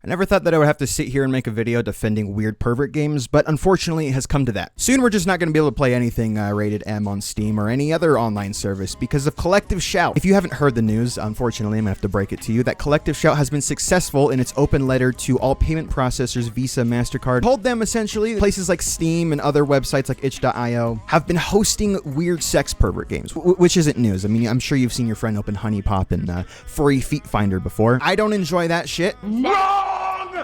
I never thought that I would have to sit here and make a video defending weird pervert games, but unfortunately it has come to that. Soon we're just not going to be able to play anything rated M on Steam or any other online service because of Collective Shout. If you haven't heard the news, unfortunately I'm going to have to break it to you, that Collective Shout has been successful in its open letter to all payment processors, Visa, MasterCard, told them essentially places like Steam and other websites like itch.io have been hosting weird sex pervert games, which isn't news. I mean, I'm sure you've seen your friend open Honey Pop and Furry Feet Finder before. I don't enjoy that shit. No!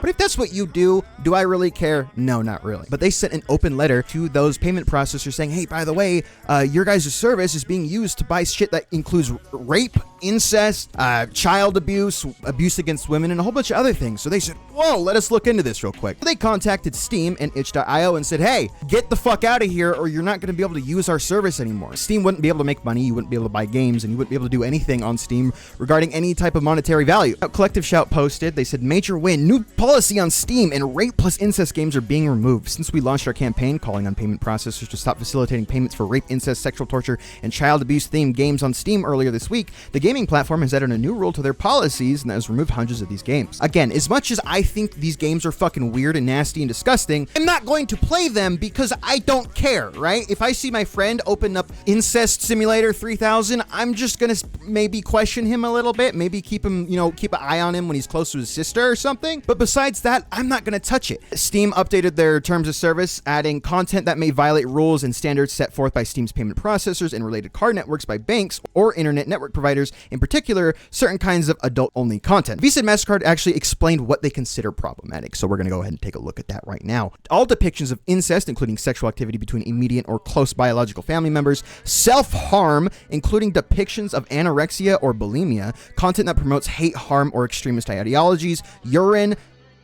But if that's what you do I really care? No, not really. But they sent an open letter to those payment processors saying, hey, by the way, your guys' service is being used to buy shit that includes rape, incest, child abuse, abuse against women, and a whole bunch of other things. So they said, whoa, let us look into this real quick. They contacted Steam and itch.io and said, hey, get the fuck out of here or you're not going to be able to use our service anymore. Steam wouldn't be able to make money, you wouldn't be able to buy games, and you wouldn't be able to do anything on Steam regarding any type of monetary value. Collective Shout posted, they said, major win, new policy on Steam, and rape plus incest games are being removed. Since we launched our campaign calling on payment processors to stop facilitating payments for rape, incest, sexual torture, and child abuse themed games on Steam earlier this week, the gaming platform has added a new rule to their policies and has removed hundreds of these games. Again, as much as I think these games are fucking weird and nasty and disgusting, I'm not going to play them because I don't care, right? If I see my friend open up Incest Simulator 3000, I'm just gonna maybe question him a little bit, maybe keep him, keep an eye on him when he's close to his sister or something. But besides that, I'm not gonna touch it. Steam updated their terms of service, adding content that may violate rules and standards set forth by Steam's payment processors and related card networks by banks or internet network providers, in particular, certain kinds of adult-only content. Visa and MasterCard actually explained what they consider problematic, so we're gonna go ahead and take a look at that right now. All depictions of incest, including sexual activity between immediate or close biological family members, self-harm, including depictions of anorexia or bulimia, content that promotes hate, harm, or extremist ideologies, urine,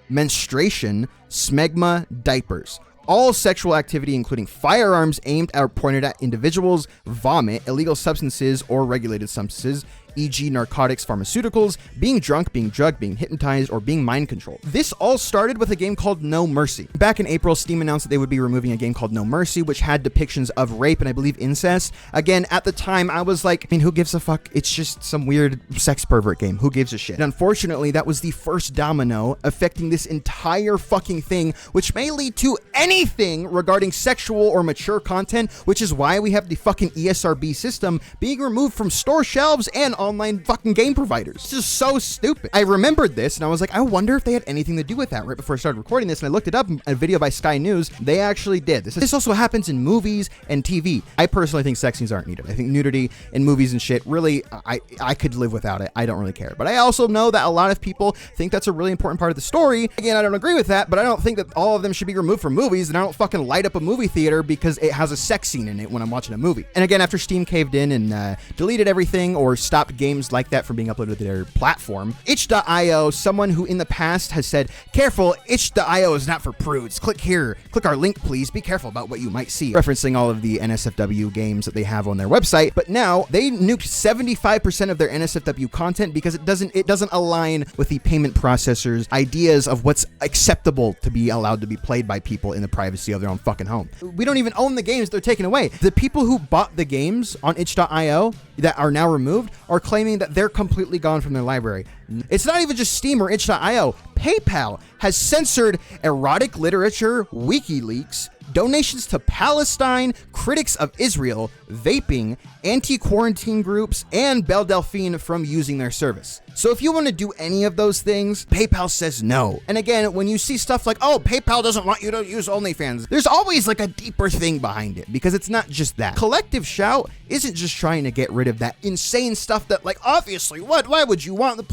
menstruation, smegma, diapers. All sexual activity, including firearms aimed or pointed at individuals, vomit, illegal substances or regulated substances, e.g. narcotics, pharmaceuticals, being drunk, being drugged, being hypnotized, or being mind controlled. This all started with a game called No Mercy. Back in April, Steam announced that they would be removing a game called No Mercy, which had depictions of rape and I believe incest. Again, at the time, I was like, I mean, who gives a fuck? It's just some weird sex pervert game. Who gives a shit? And unfortunately, that was the first domino affecting this entire fucking thing, which may lead to anything regarding sexual or mature content, which is why we have the fucking ESRB system being removed from store shelves and online fucking game providers. It's just so stupid. I remembered this and I was like, I wonder if they had anything to do with that right before I started recording this, and I looked it up in a video by Sky News. They actually did. This also happens in movies and TV. I personally think sex scenes aren't needed. I think nudity in movies and shit, really, I could live without it. I don't really care. But I also know that a lot of people think that's a really important part of the story. Again, I don't agree with that, but I don't think that all of them should be removed from movies, and I don't fucking light up a movie theater because it has a sex scene in it when I'm watching a movie. And again, after Steam caved in and deleted everything or stopped games like that from being uploaded to their platform, itch.io, someone who in the past has said, careful, itch.io is not for prudes. Click here. Click our link, please. Be careful about what you might see. Referencing all of the NSFW games that they have on their website. But now they nuked 75% of their NSFW content because it doesn't align with the payment processors' ideas of what's acceptable to be allowed to be played by people in the privacy of their own fucking home. We don't even own the games they're taking away. The people who bought the games on itch.io that are now removed are claiming that they're completely gone from their library. It's not even just Steam or itch.io. PayPal has censored erotic literature, WikiLeaks, donations to Palestine, critics of Israel, vaping, anti-quarantine groups, and Belle Delphine from using their service. So if you want to do any of those things, PayPal says no. And again, when you see stuff like, oh, PayPal doesn't want you to use OnlyFans, there's always like a deeper thing behind it, because it's not just that. Collective Shout isn't just trying to get rid of that insane stuff that, like, obviously, why would you want to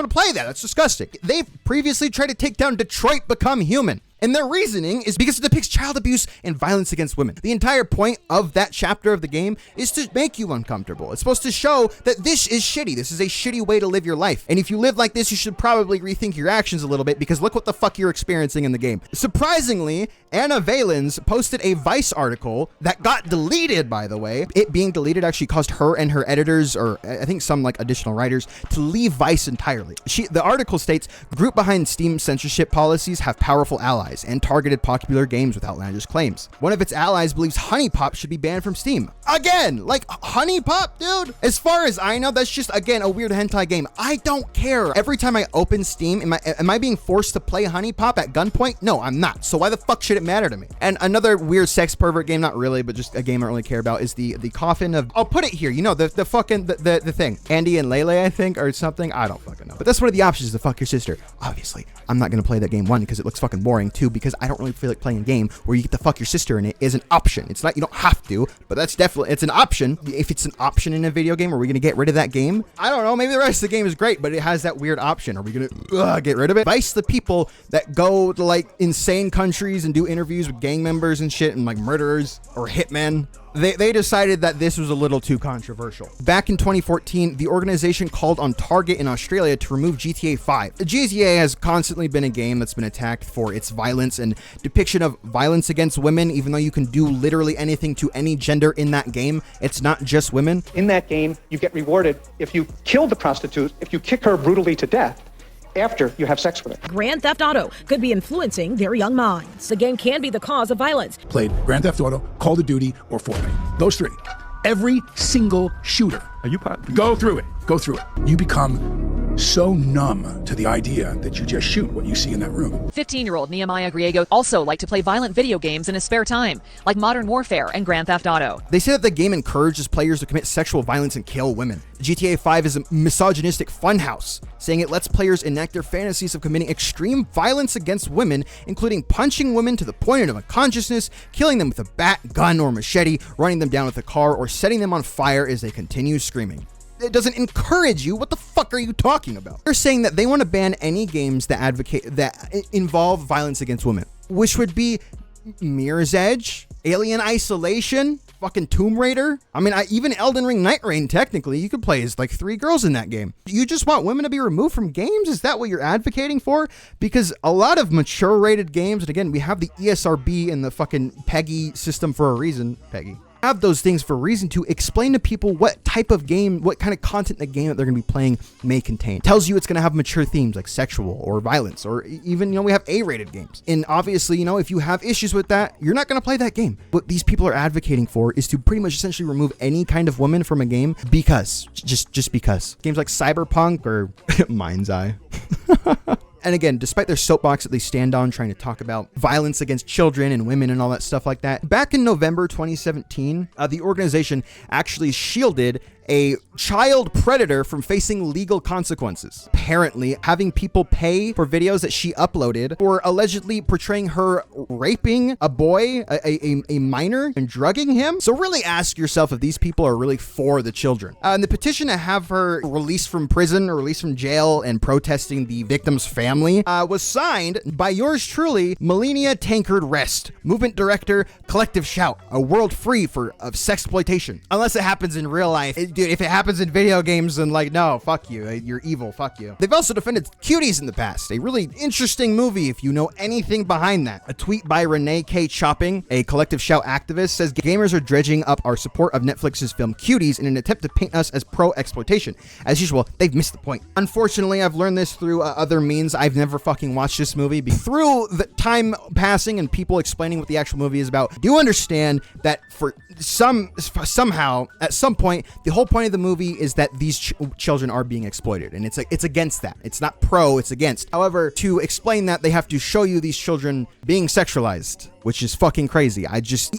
play that? That's disgusting. They've previously tried to take down Detroit Become Human. And their reasoning is because it depicts child abuse and violence against women. The entire point of that chapter of the game is to make you uncomfortable. It's supposed to show that this is shitty. This is a shitty way to live your life. And if you live like this, you should probably rethink your actions a little bit, because look what the fuck you're experiencing in the game. Surprisingly, Anna Valens posted a Vice article that got deleted, by the way. It being deleted actually caused her and her editors, or I think some like additional writers, to leave Vice entirely. The article states, group behind Steam censorship policies have powerful allies. allies and targeted popular games with outlandish claims. One of its allies believes Honey Pop should be banned from Steam. Again, like Honey Pop, dude? As far as I know, that's just, again, a weird hentai game. I don't care. Every time I open Steam, am I being forced to play Honey Pop at gunpoint? No, I'm not. So why the fuck should it matter to me? And another weird sex pervert game, not really, but just a game I don't really care about, is the coffin of, I'll put it here, you know, the fucking, the thing. Andy and Lele, I think, or something. I don't fucking know. But that's one of the options, to fuck your sister. Obviously, I'm not gonna play that game, one, because it looks fucking boring, two, because I don't really feel like playing a game where you get to fuck your sister in it is an option. It's not, you don't have to, but that's definitely, it's an option. If it's an option in a video game, are we gonna get rid of that game? I don't know, maybe the rest of the game is great, but it has that weird option. Are we gonna get rid of it? Advice the people that go to like insane countries and do interviews with gang members and shit and like murderers or hitmen. They decided that this was a little too controversial. Back in 2014, the organization called on Target in Australia to remove GTA 5. The GTA has constantly been a game that's been attacked for its violence and depiction of violence against women, even though you can do literally anything to any gender in that game. It's not just women. In that game, you get rewarded if you kill the prostitute, if you kick her brutally to death after you have sex with her. Grand Theft Auto could be influencing their young minds. The game can be the cause of violence. Played Grand Theft Auto, Call of Duty, or Fortnite. Those three. Every single shooter. Go through it. Go through it. You become so numb to the idea that you just shoot what you see in that room. 15-year-old Nehemiah Griego also liked to play violent video games in his spare time, like Modern Warfare and Grand Theft Auto. They say that the game encourages players to commit sexual violence and kill women. GTA 5 is a misogynistic funhouse, saying it lets players enact their fantasies of committing extreme violence against women, including punching women to the point of unconsciousness, killing them with a bat, gun, or machete, running them down with a car, or setting them on fire as they continue screaming. It doesn't encourage you. What the fuck are you talking about? They're saying that they want to ban any games that involve violence against women, which would be Mirror's Edge, Alien Isolation, fucking Tomb Raider. I mean, even Elden Ring Night Rain, technically, you could play as like 3 girls in that game. You just want women to be removed from games? Is that what you're advocating for? Because a lot of mature rated games, and again, we have the ESRB and the fucking PEGI system for a reason. PEGI. Have those things for a reason to explain to people what type of game, what kind of content the game that they're going to be playing may contain. Tells you it's going to have mature themes like sexual or violence, or even, you know, we have A-rated games. And obviously, you know, if you have issues with that, you're not going to play that game. What these people are advocating for is to pretty much essentially remove any kind of woman from a game because, just because. Games like Cyberpunk or Mind's Eye. And again, despite their soapbox that they stand on trying to talk about violence against children and women and all that stuff like that, back in November 2017, the organization actually shielded a child predator from facing legal consequences. Apparently, having people pay for videos that she uploaded for allegedly portraying her raping a boy, a minor, and drugging him. So really ask yourself if these people are really for the children. And the petition to have her released from prison or released from jail and protesting the victim's family was signed by yours truly, Melania Tankard Rest, movement director, Collective Shout, a world free of sexploitation. Unless it happens in real life. Dude, if it happens in video games, then like, no, fuck you. You're evil, fuck you. They've also defended Cuties in the past, a really interesting movie if you know anything behind that. A tweet by Renee K. Chopping, a Collective Shout activist, says gamers are dredging up our support of Netflix's film Cuties in an attempt to paint us as pro-exploitation. As usual, they've missed the point. Unfortunately, I've learned this through other means. I've never fucking watched this movie. Through the time passing and people explaining what the actual movie is about, do understand that for somehow, at some point, the whole point of the movie is that these children are being exploited, and it's against that. It's not pro, it's against. However, to explain that, they have to show you these children being sexualized, which is fucking crazy.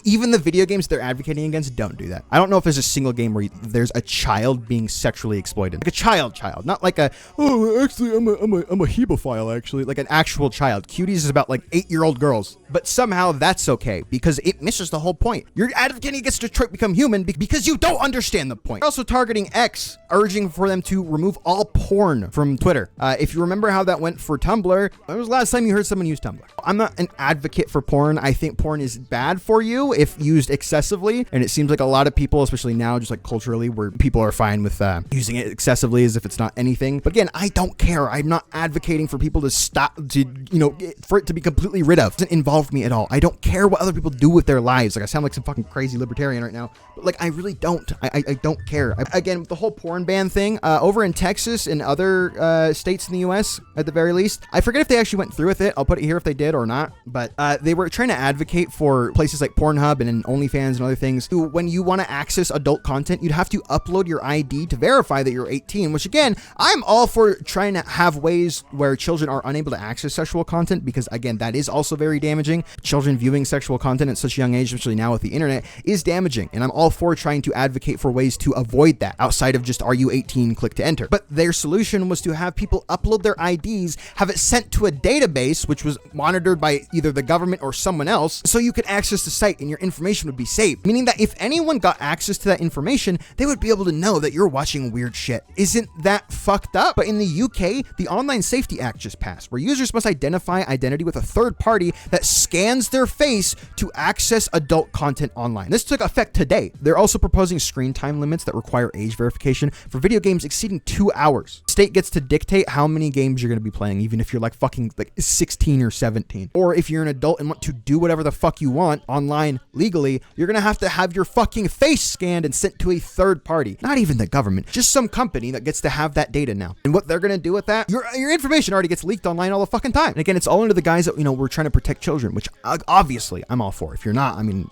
Even the video games they're advocating against don't do that. I don't know if there's a single game where there's a child being sexually exploited. Like a child, not like actually, I'm a hebephile, actually. Like an actual child. Cuties is about like 8-year-old girls. But somehow that's okay, because it misses the whole point. You're advocating against Detroit Become Human because you don't understand the point. They're also targeting X, urging for them to remove all porn from Twitter. If you remember how that went for Tumblr, when was the last time you heard someone use Tumblr? I'm not an advocate for porn. I I think porn is bad for you if used excessively. And it seems like a lot of people, especially now, just like culturally, where people are fine with using it excessively as if it's not anything. But again, I don't care. I'm not advocating for people to stop, for it to be completely rid of. It doesn't involve me at all. I don't care what other people do with their lives. Like, I sound like some fucking crazy libertarian right now, but like, I really don't. I don't care. Again, the whole porn ban thing, over in Texas and other states in the US, at the very least, I forget if they actually went through with it. I'll put it here if they did or not, but they were trying to advocate for places like Pornhub and OnlyFans and other things. When you want to access adult content, you'd have to upload your ID to verify that you're 18, which again, I'm all for trying to have ways where children are unable to access sexual content, because again, that is also very damaging. Children viewing sexual content at such a young age, especially now with the internet, is damaging, and I'm all for trying to advocate for ways to avoid that outside of just, are you 18, click to enter. But their solution was to have people upload their IDs, have it sent to a database which was monitored by either the government or someone else, so you could access the site and your information would be saved. Meaning that if anyone got access to that information, they would be able to know that you're watching weird shit. Isn't that fucked up? But in the UK, the Online Safety Act just passed, where users must identify identity with a third party that scans their face to access adult content online. This took effect today. They're also proposing screen time limits that require age verification for video games exceeding 2 hours. State gets to dictate how many games you're going to be playing, even if you're like fucking like 16 or 17. Or if you're an adult and want to do whatever the fuck you want online legally, you're going to have your fucking face scanned and sent to a third party. Not even the government, just some company that gets to have that data now. And what they're going to do with that, your information already gets leaked online all the fucking time. And again, it's all under the guise that, we're trying to protect children, which obviously I'm all for. If you're not, I mean,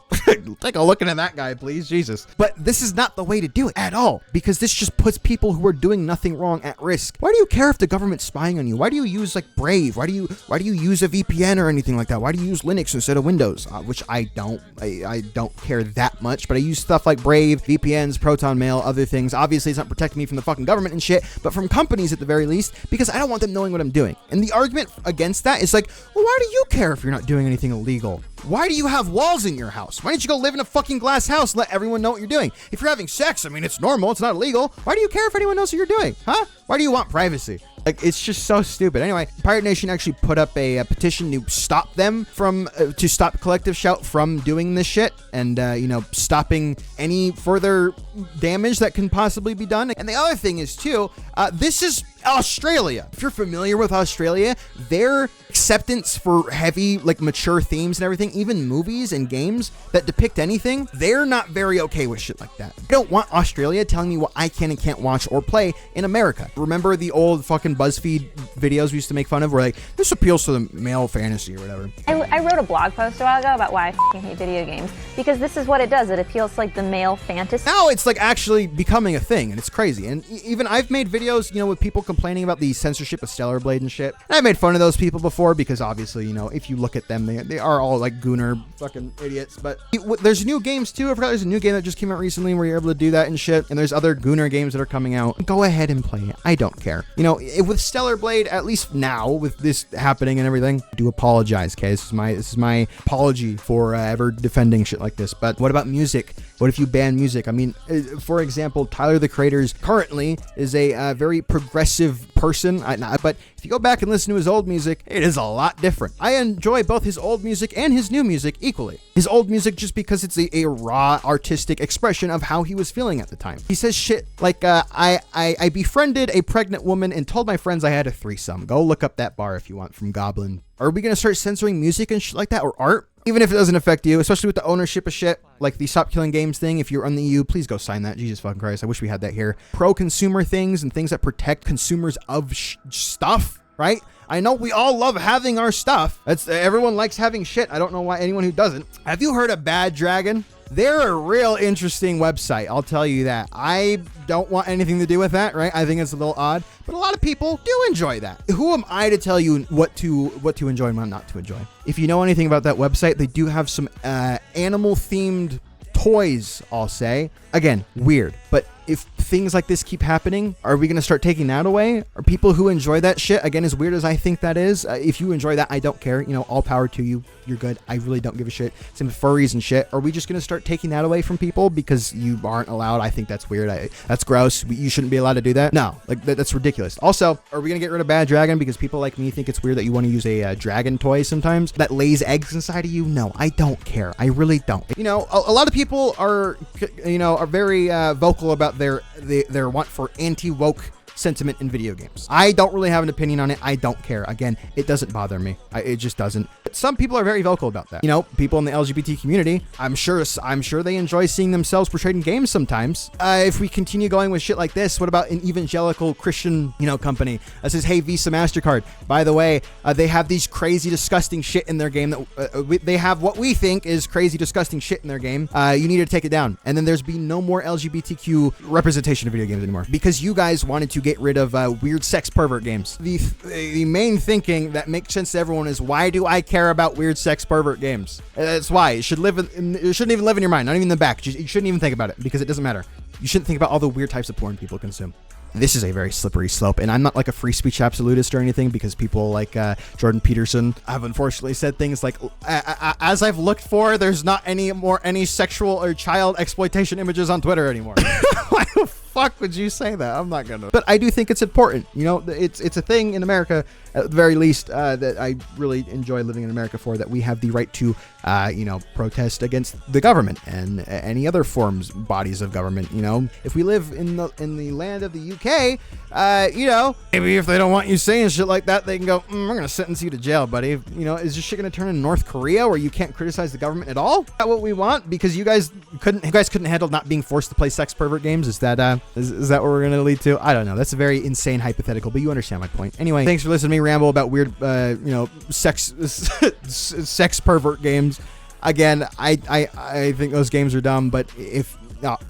take a look into that guy, please, Jesus. But this is not the way to do it at all, because this just puts people who are doing nothing wrong at risk. Why do you care if the government's spying on you? Why do you use like Brave? Why do you use a VPN or anything like that? Why do you use Linux instead of Windows? Which I don't care that much, but I use stuff like Brave, VPNs, Proton Mail, other things. Obviously, it's not protecting me from the fucking government and shit, but from companies at the very least, because I don't want them knowing what I'm doing. And the argument against that is like, well, why do you care if you're not doing anything illegal? Why do you have walls in your house? Why don't you go live in a fucking glass house and let everyone know what you're doing? If you're having sex, I mean, it's normal. It's not illegal. Why do you care if anyone knows what you're doing? Huh? Why do you want privacy? Like, it's just so stupid. Anyway, Pirate Nation actually put up a petition to stop them from, to stop Collective Shout from doing this shit and, stopping any further damage that can possibly be done. And the other thing is, too, this is Australia. If you're familiar with Australia, their acceptance for heavy, like, mature themes and everything, even movies and games that depict anything, they're not very okay with shit like that. I don't want Australia telling me what I can and can't watch or play in America. Remember the old fucking BuzzFeed videos we used to make fun of where like, this appeals to the male fantasy or whatever? I wrote a blog post a while ago about why I fucking hate video games, because this is what it does. It appeals to like the male fantasy. Now it's like actually becoming a thing, and it's crazy. And even I've made videos, with people complaining about the censorship of Stellar Blade and shit. And I made fun of those people before because obviously, if you look at them, they are all like gooner fucking idiots. But there's new games too. I forgot there's a new game that just came out recently where you're able to do that and shit. And there's other gooner games that are coming out. Go ahead and play it. I don't care. With Stellar Blade, at least now with this happening and everything, I do apologize. Okay, this is my apology for ever defending shit like this. But what about music? What if you ban music? I mean, for example, Tyler the Creator currently is a very progressive person, but if you go back and listen to his old music, it is a lot different. I enjoy both his old music and his new music equally. His old music just because it's a raw artistic expression of how he was feeling at the time. He says shit like, I befriended a pregnant woman and told my friends I had a threesome. Go look up that bar if you want from Goblin. Are we going to start censoring music and shit like that, or art? Even if it doesn't affect you, especially with the ownership of shit, like the Stop Killing Games thing, if you're on the EU, please go sign that. Jesus fucking Christ, I wish we had that here. Pro-consumer things and things that protect consumers of stuff, right? I know we all love having our stuff. Everyone likes having shit. I don't know why anyone who doesn't. Have you heard of Bad Dragon? They're a real interesting website, I'll tell you that. I don't want anything to do with that, right? I think it's a little odd, but a lot of people do enjoy that. Who am I to tell you what to enjoy and what not to enjoy? If you know anything about that website, they do have some animal-themed toys, I'll say. Again, weird, but if things like this keep happening, are we going to start taking that away? Are people who enjoy that shit, again, as weird as I think that is, if you enjoy that, I don't care. You know, all power to you. You're good. I really don't give a shit. Same with furries and shit. Are we just going to start taking that away from people because you aren't allowed? I think that's weird. That's gross. You shouldn't be allowed to do that. No, like that's ridiculous. Also, are we going to get rid of Bad Dragon because people like me think it's weird that you want to use a dragon toy sometimes that lays eggs inside of you? No, I don't care. I really don't. You know, a lot of people are very vocal about their want for anti-woke sentiment in video games. I don't really have an opinion on it. I don't care. Again, it doesn't bother me. It just doesn't. Some people are very vocal about that. You know, people in the LGBT community, I'm sure they enjoy seeing themselves portrayed in games sometimes. If we continue going with shit like this, what about an evangelical Christian, company that says, hey, Visa, MasterCard, by the way, they have these crazy, disgusting shit in their game that they have what we think is crazy, disgusting shit in their game. You need to take it down. And then there's be no more LGBTQ representation of video games anymore because you guys wanted to get rid of weird sex pervert games. The main thinking that makes sense to everyone is, why do I care about weird sex pervert games? That's why it shouldn't even live in your mind, not even in the back. You shouldn't even think about it because it doesn't matter. You shouldn't think about all the weird types of porn people consume. This is a very slippery slope, and I'm not like a free speech absolutist or anything, because people like Jordan Peterson have unfortunately said things like, as I've looked for, there's not any sexual or child exploitation images on Twitter anymore. Why the fuck would you say that? I'm not gonna. But I do think it's important. It's a thing in America, at the very least, that I really enjoy living in America for, that we have the right to, protest against the government and any other bodies of government. If we live in the land of the UK, maybe if they don't want you saying shit like that, they can go, we're gonna sentence you to jail, buddy. Is this shit gonna turn into North Korea where you can't criticize the government at all? Is that what we want? Because you guys couldn't handle not being forced to play sex pervert games? Is that what we're gonna lead to? I don't know. That's a very insane hypothetical, but you understand my point. Anyway, thanks for listening to me ramble about weird, sex pervert games. Again, I think those games are dumb, but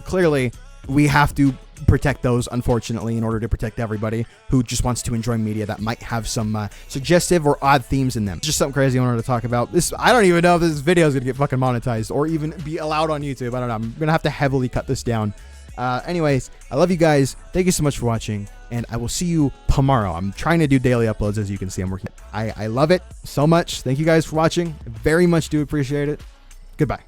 clearly we have to protect those, unfortunately, in order to protect everybody who just wants to enjoy media that might have some suggestive or odd themes in them. Just something crazy I wanted to talk about. I don't even know if this video is gonna get fucking monetized or even be allowed on YouTube. I don't know. I'm gonna have to heavily cut this down. Anyways, I love you guys. Thank you so much for watching, and I will see you tomorrow. I'm trying to do daily uploads, as you can see. I'm working. I love it so much. Thank you guys for watching. I very much do appreciate it. Goodbye.